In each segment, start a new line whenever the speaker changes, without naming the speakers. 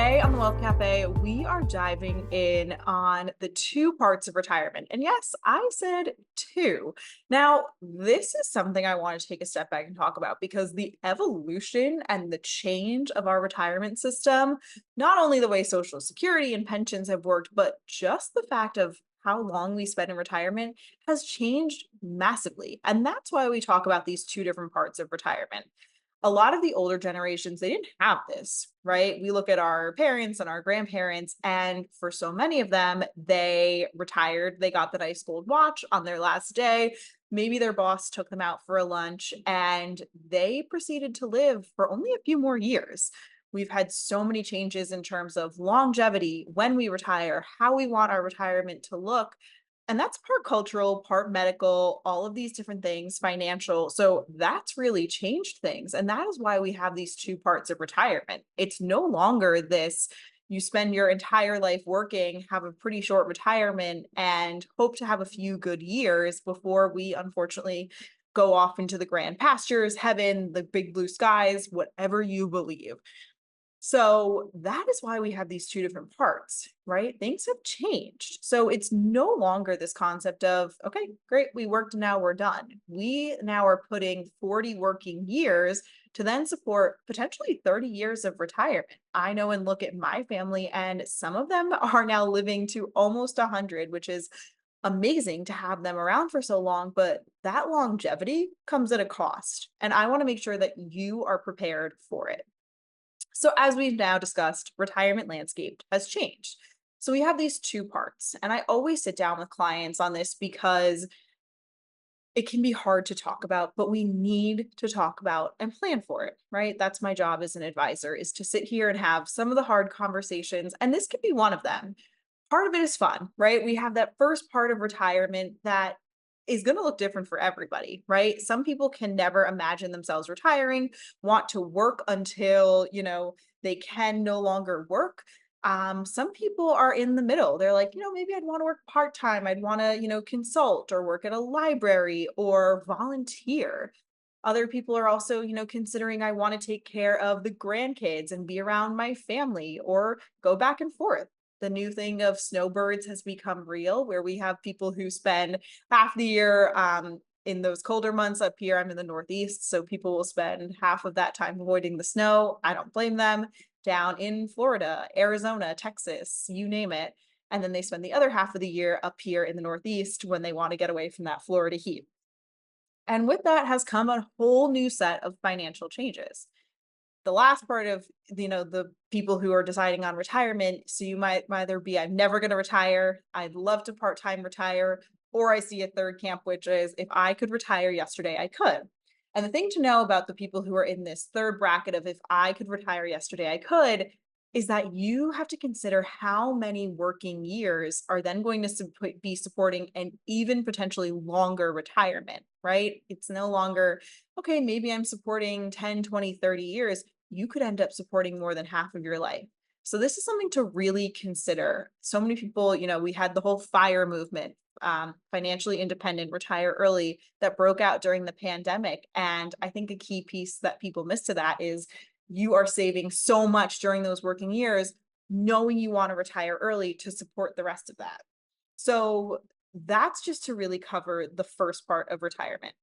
Today on the Wealth Cafe, we are diving in on the two parts of retirement. And yes, I said two. Now, this is something I want to take a step back and talk about because the evolution and the change of our retirement system, not only the way Social Security and pensions have worked, but just the fact of how long we spend in retirement has changed massively. And that's why we talk about these two different parts of retirement. A lot of the older generations, they didn't have this, right? We look at our parents and our grandparents, and for so many of them, they retired, they got the nice gold watch on their last day. Maybe their boss took them out for a lunch and they proceeded to live for only a few more years. We've had so many changes in terms of longevity, when we retire, how we want our retirement to look. And that's part cultural, part medical, all of these different things, financial. So that's really changed things. And that is why we have these two parts of retirement. It's no longer this you spend your entire life working, have a pretty short retirement, and hope to have a few good years before we unfortunately go off into the grand pastures, heaven, the big blue skies, whatever you believe. So that is why we have these two different parts, right? Things have changed. So it's no longer this concept of, okay, great, we worked, now we're done. We now are putting 40 working years to then support potentially 30 years of retirement. I know and look at my family, and some of them are now living to almost 100, which is amazing to have them around for so long. But that longevity comes at a cost. And I want to make sure that you are prepared for it. So, as we've now discussed, retirement landscape has changed. So, we have these two parts. And I always sit down with clients on this because it can be hard to talk about, but we need to talk about and plan for it, right? That's my job as an advisor is to sit here and have some of the hard conversations. And this could be one of them. Part of it is fun, right? We have that first part of retirement that is going to look different for everybody, right? Some people can never imagine themselves retiring, want to work until, they can no longer work. Some people are in the middle. They're like, maybe I'd want to work part-time. I'd want to, consult or work at a library or volunteer. Other people are also, considering I want to take care of the grandkids and be around my family or go back and forth. The new thing of snowbirds has become real, where we have people who spend half the year in those colder months up here. I'm in the Northeast, so people will spend half of that time avoiding the snow. I don't blame them. Down in Florida, Arizona, Texas, you name it. And then they spend the other half of the year up here in the Northeast when they want to get away from that Florida heat. And with that has come a whole new set of financial changes. The last part of, the people who are deciding on retirement, so you might either be, I'm never going to retire, I'd love to part-time retire, or I see a third camp, which is if I could retire yesterday, I could. And the thing to know about the people who are in this third bracket of if I could retire yesterday, I could, is that you have to consider how many working years are then going to be supporting an even potentially longer retirement, right? It's no longer, okay, maybe I'm supporting 10, 20, 30 years. You could end up supporting more than half of your life. So this is something to really consider. So many people, we had the whole FIRE movement, financially independent, retire early, that broke out during the pandemic. And I think a key piece that people miss to that is you are saving so much during those working years, knowing you want to retire early to support the rest of that. So that's just to really cover the first part of retirement.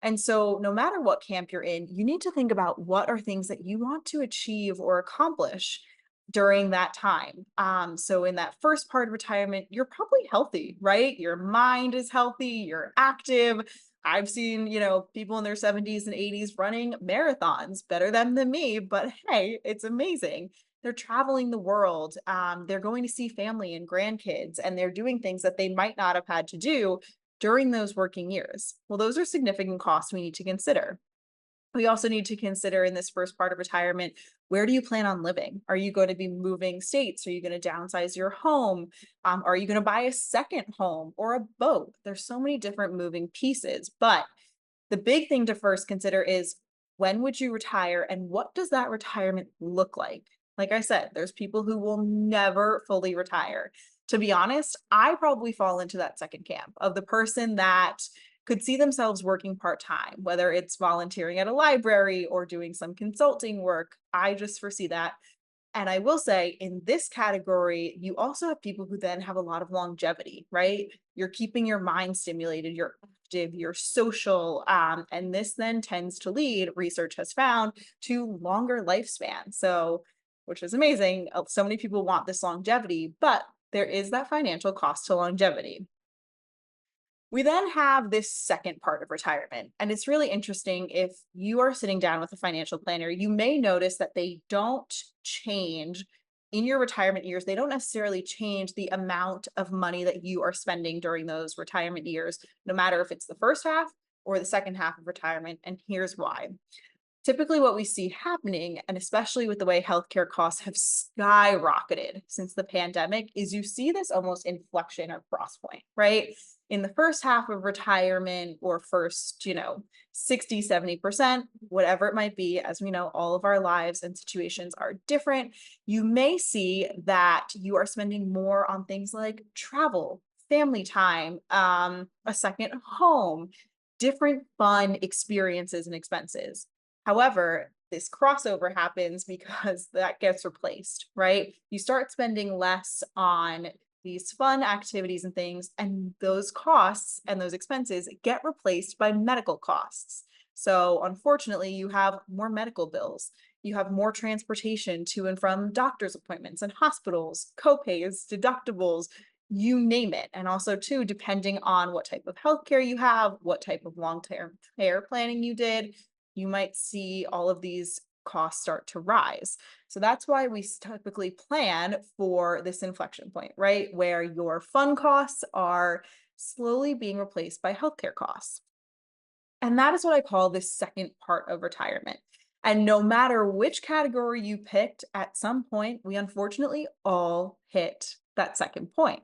And so, no matter what camp you're in, you need to think about what are things that you want to achieve or accomplish during that time. So, in that first part of retirement, you're probably healthy, right? Your mind is healthy, you're active. I've seen, people in their 70s and 80s running marathons better than me, but hey, it's amazing. They're traveling the world. They're going to see family and grandkids, and they're doing things that they might not have had to do during those working years. Well, those are significant costs we need to consider. We also need to consider in this first part of retirement, where do you plan on living? Are you going to be moving states? Are you going to downsize your home? Are you going to buy a second home or a boat? There's so many different moving pieces, but the big thing to first consider is when would you retire and what does that retirement look like? Like I said, there's people who will never fully retire. To be honest, I probably fall into that second camp of the person that could see themselves working part-time, whether it's volunteering at a library or doing some consulting work. I just foresee that And I will say in this category, you also have people who then have a lot of longevity, right? You're keeping your mind stimulated, you're active, you're social. And this then tends to lead, research has found, to longer lifespan. So, which is amazing. So many people want this longevity, but there is that financial cost to longevity. We then have this second part of retirement. And it's really interesting if you are sitting down with a financial planner, you may notice that they don't change in your retirement years. They don't necessarily change the amount of money that you are spending during those retirement years, no matter if it's the first half or the second half of retirement. And here's why. Typically, what we see happening, and especially with the way healthcare costs have skyrocketed since the pandemic, is you see this almost inflection or cross point, right? In the first half of retirement or first, 60, 70%, whatever it might be, as we know, all of our lives and situations are different. You may see that you are spending more on things like travel, family time, a second home, different fun experiences and expenses. However, this crossover happens because that gets replaced, right? You start spending less on these fun activities and things, and those costs and those expenses get replaced by medical costs. So, unfortunately, you have more medical bills. You have more transportation to and from doctor's appointments and hospitals, copays, deductibles, you name it. And also, too, depending on what type of healthcare you have, what type of long-term care planning you did, you might see all of these costs start to rise. So that's why we typically plan for this inflection point, right? Where your fun costs are slowly being replaced by healthcare costs. And that is what I call this second part of retirement. And no matter which category you picked, at some point, we unfortunately all hit that second point,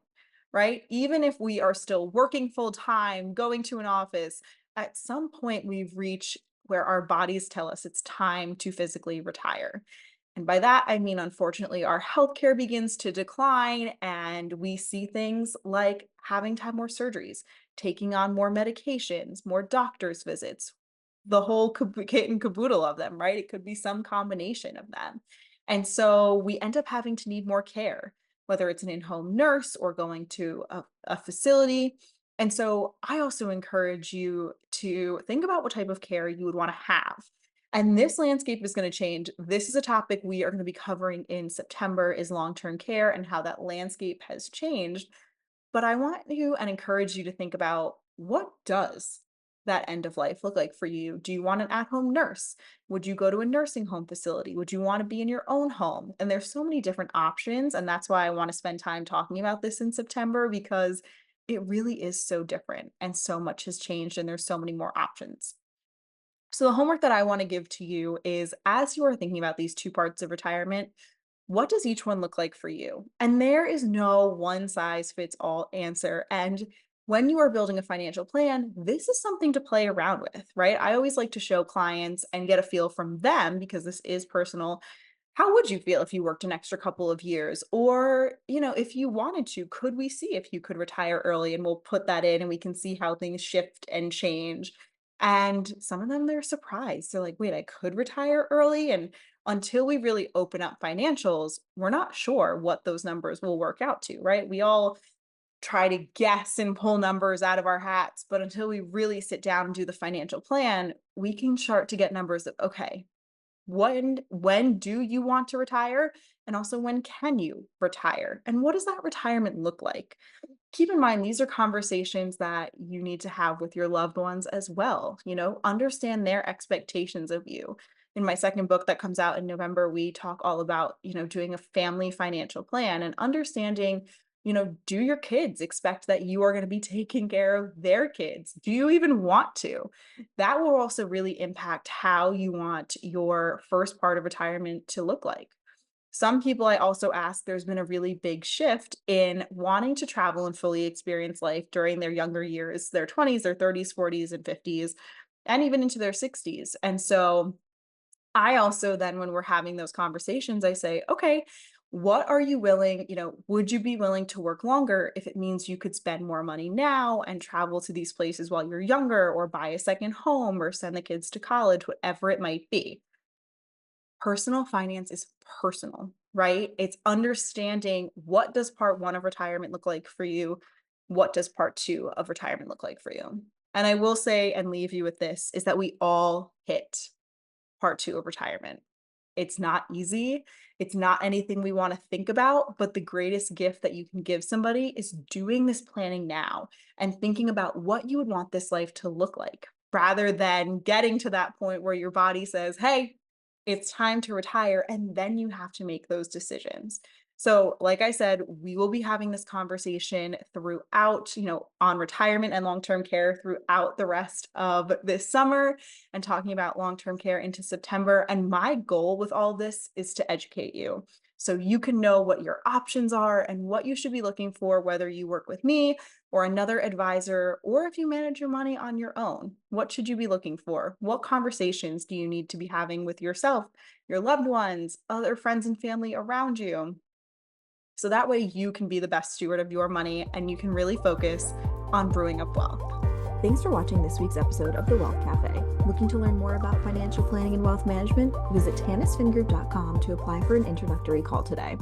right? Even if we are still working full time, going to an office, at some point we've reached where our bodies tell us it's time to physically retire. And by that, I mean, unfortunately, our healthcare begins to decline, and we see things like having to have more surgeries, taking on more medications, more doctor's visits, the whole kit and caboodle of them, right? It could be some combination of them. And so we end up having to need more care, whether it's an in home nurse or going to a facility. And so I also encourage you to think about what type of care you would want to have. And this landscape is going to change. This is a topic we are going to be covering in September is long-term care and how that landscape has changed. But I want you and encourage you to think about what does that end of life look like for you? Do you want an at-home nurse? Would you go to a nursing home facility? Would you want to be in your own home? And there's so many different options, and that's why I want to spend time talking about this in September because it really is so different and so much has changed and there's so many more options. So, the homework that I want to give to you is as you are thinking about these two parts of retirement, what does each one look like for you? And there is no one size fits all answer. And when you are building a financial plan, this is something to play around with, right? I always like to show clients and get a feel from them because this is personal. How would you feel if you worked an extra couple of years? Or, if you wanted to, could we see if you could retire early and we'll put that in and we can see how things shift and change. And some of them, they're surprised. They're like, wait, I could retire early. And until we really open up financials, we're not sure what those numbers will work out to, right? We all try to guess and pull numbers out of our hats, but until we really sit down and do the financial plan, we can start to get numbers of, okay, when do you want to retire? And also when can you retire? And what does that retirement look like? Keep in mind, these are conversations that you need to have with your loved ones as well. Understand their expectations of you. In my second book that comes out in November, we talk all about, doing a family financial plan and understanding, do your kids expect that you are going to be taking care of their kids? Do you even want to? That will also really impact how you want your first part of retirement to look like. Some people I also ask, there's been a really big shift in wanting to travel and fully experience life during their younger years, their 20s, their 30s, 40s, and 50s, and even into their 60s. And so I also then, when we're having those conversations, I say, okay, what are you willing, would you be willing to work longer if it means you could spend more money now and travel to these places while you're younger or buy a second home or send the kids to college, whatever it might be? Personal finance is personal. right? It's understanding, what does part one of retirement look like for you? What does part two of retirement look like for you? And I will say and leave you with this is that we all hit part two of retirement. It's not easy. It's not anything we want to think about, but the greatest gift that you can give somebody is doing this planning now and thinking about what you would want this life to look like rather than getting to that point where your body says, "Hey, it's time to retire." And then you have to make those decisions. So, like I said, we will be having this conversation throughout, on retirement and long term care throughout the rest of this summer and talking about long term care into September. And my goal with all this is to educate you so you can know what your options are and what you should be looking for, whether you work with me or another advisor, or if you manage your money on your own. What should you be looking for? What conversations do you need to be having with yourself, your loved ones, other friends and family around you? So that way you can be the best steward of your money and you can really focus on brewing up wealth.
Thanks for watching this week's episode of The Wealth Cafe. Looking to learn more about financial planning and wealth management? Visit tanisfingroup.com to apply for an introductory call today.